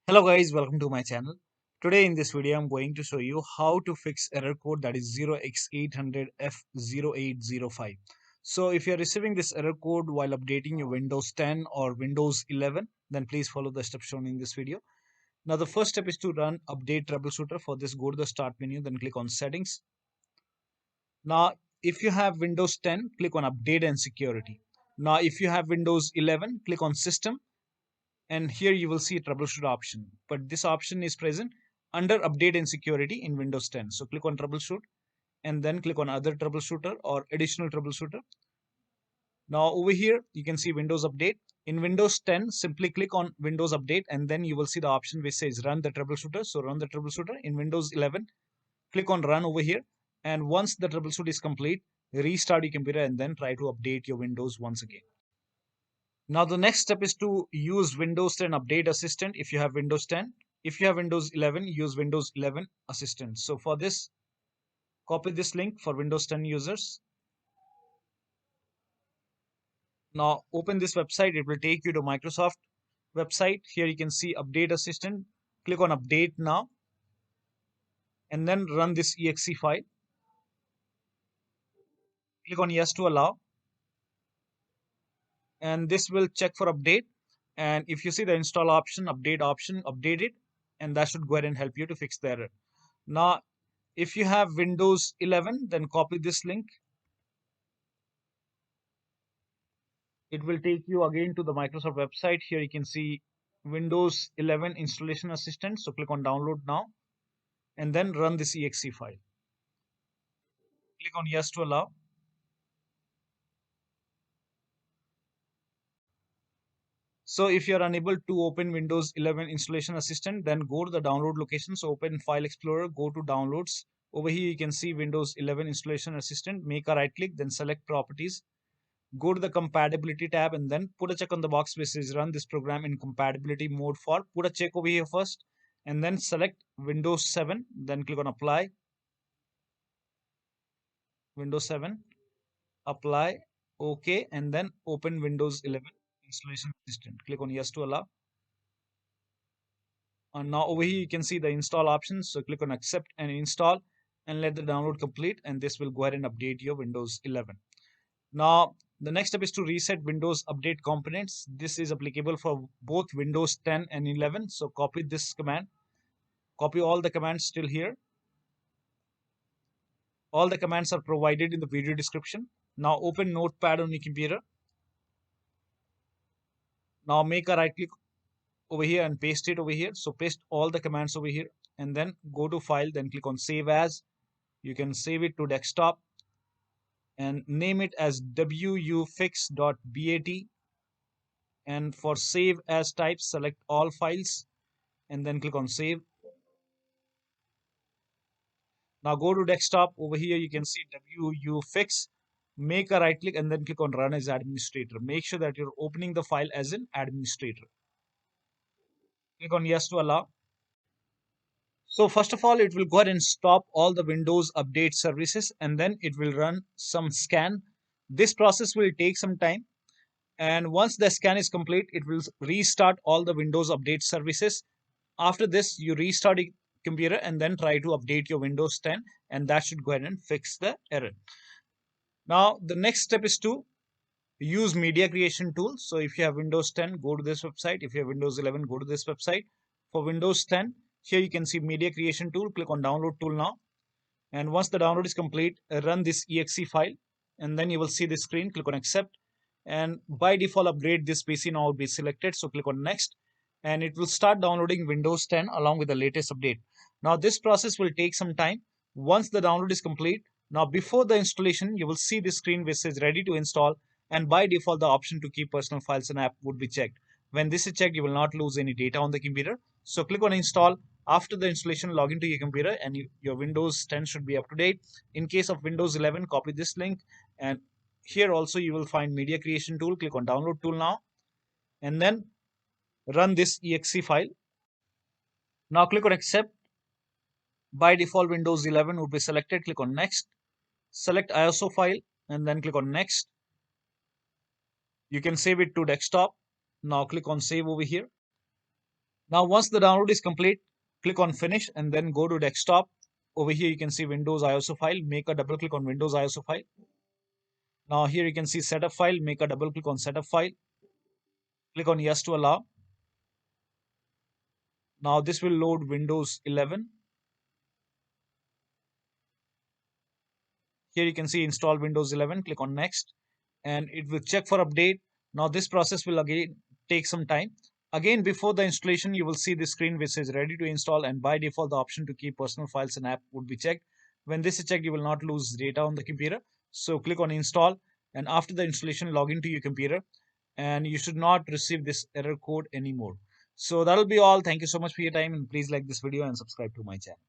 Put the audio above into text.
Hello guys, welcome to my channel. Today in this video I'm going to show you how to fix error code that is 0x800f0805. So if you are receiving this error code while updating your Windows 10 or Windows 11, then please follow the steps shown in this video. Now the first step is to run update troubleshooter. For this, go to the start menu, then click on settings. Now if you have Windows 10, click on update and security. Now if you have Windows 11, click on system, and here you will see a troubleshoot option, but this option is present under update and security in Windows 10. So click on troubleshoot and then click on other troubleshooter or additional troubleshooter. Now over here you can see Windows update. In Windows 10, simply click on Windows update and then you will see the option which says run the troubleshooter. So run the troubleshooter. In Windows 11, click on run over here, and once the troubleshoot is complete, restart your computer and then try to update your Windows once again. Now the next step is to use Windows 10 Update Assistant if you have Windows 10. If you have Windows 11, use Windows 11 Assistant. So for this, copy this link for Windows 10 users. Now open this website. It will take you to Microsoft website. Here you can see Update Assistant. Click on Update Now and then run this exe file. Click on Yes to allow, and this will check for update. And if you see the install option, update it, and that should go ahead and help you to fix the error. Now if you have Windows 11, then copy this link. It will take you again to the Microsoft website. Here you can see Windows 11 Installation Assistant. So click on download now and then run this exe file. Click on yes to allow. So if you are unable to open Windows 11 Installation Assistant, then go to the download location. So open File Explorer, go to Downloads. Over here you can see Windows 11 Installation Assistant. Make a right click, then select Properties. Go to the compatibility tab and then put a check on the box which says run this program in compatibility mode for. Put a check over here first and then select Windows 7. Then click on apply. Windows 7. Apply. OK. And then open Windows 11 Installation Assistant. Click on yes to allow. And now over here you can see the install options. So click on accept and install and let the download complete, and this will go ahead and update your Windows 11. Now the next step is to reset Windows update components. This is applicable for both Windows 10 and 11. So copy this command. Copy all the commands still here. All the commands are provided in the video description. Now open Notepad on your computer. Now make a right click over here and paste it over here. So paste all the commands over here and then go to file, then click on save as. You can save it to desktop and name it as wufix.bat, and for save as type, select all files and then click on save. Now go to desktop. Over here you can see wufix. Make a right click and then click on run as administrator. Make sure that you're opening the file as an administrator. Click on yes to allow. So first of all, it will go ahead and stop all the Windows update services and then it will run some scan. This process will take some time, and once the scan is complete, it will restart all the Windows update services. After this, you restart your computer and then try to update your Windows 10, and that should go ahead and fix the error. Now the next step is to use media creation tool. So if you have Windows 10, go to this website. If you have Windows 11, go to this website. For Windows 10, here you can see media creation tool. Click on download tool now, and once the download is complete, run this exe file and then you will see the screen. Click on accept, and by default upgrade this PC now will be selected. So click on next and it will start downloading Windows 10 along with the latest update. Now this process will take some time. Once the download is complete, now before the installation, you will see the screen which says ready to install, and by default the option to keep personal files and app would be checked. When this is checked, you will not lose any data on the computer. So click on install. After the installation, log into your computer and your Windows 10 should be up to date. In case of Windows 11, copy this link, and here also you will find media creation tool. Click on download tool now and then run this exe file. Now click on accept. By default Windows 11 would be selected. Click on next. Select ISO file and then click on next. You can save it to desktop. Now click on save over here. Now, once the download is complete, click on finish and then go to desktop. Over here, you can see Windows ISO file. Make a double click on Windows ISO file. Now here you can see setup file. Make a double click on setup file. Click on yes to allow. Now this will load Windows 11. Here you can see install Windows 11. Click on next and it will check for update. Now this process will again take some time. Again, before the installation, you will see the screen which says ready to install, and by default the option to keep personal files and app would be checked. When this is checked, you will not lose data on the computer. So click on install, and after the installation, log into your computer, and you should not receive this error code anymore. So that'll be all. Thank you so much for your time, and please like this video and subscribe to my channel.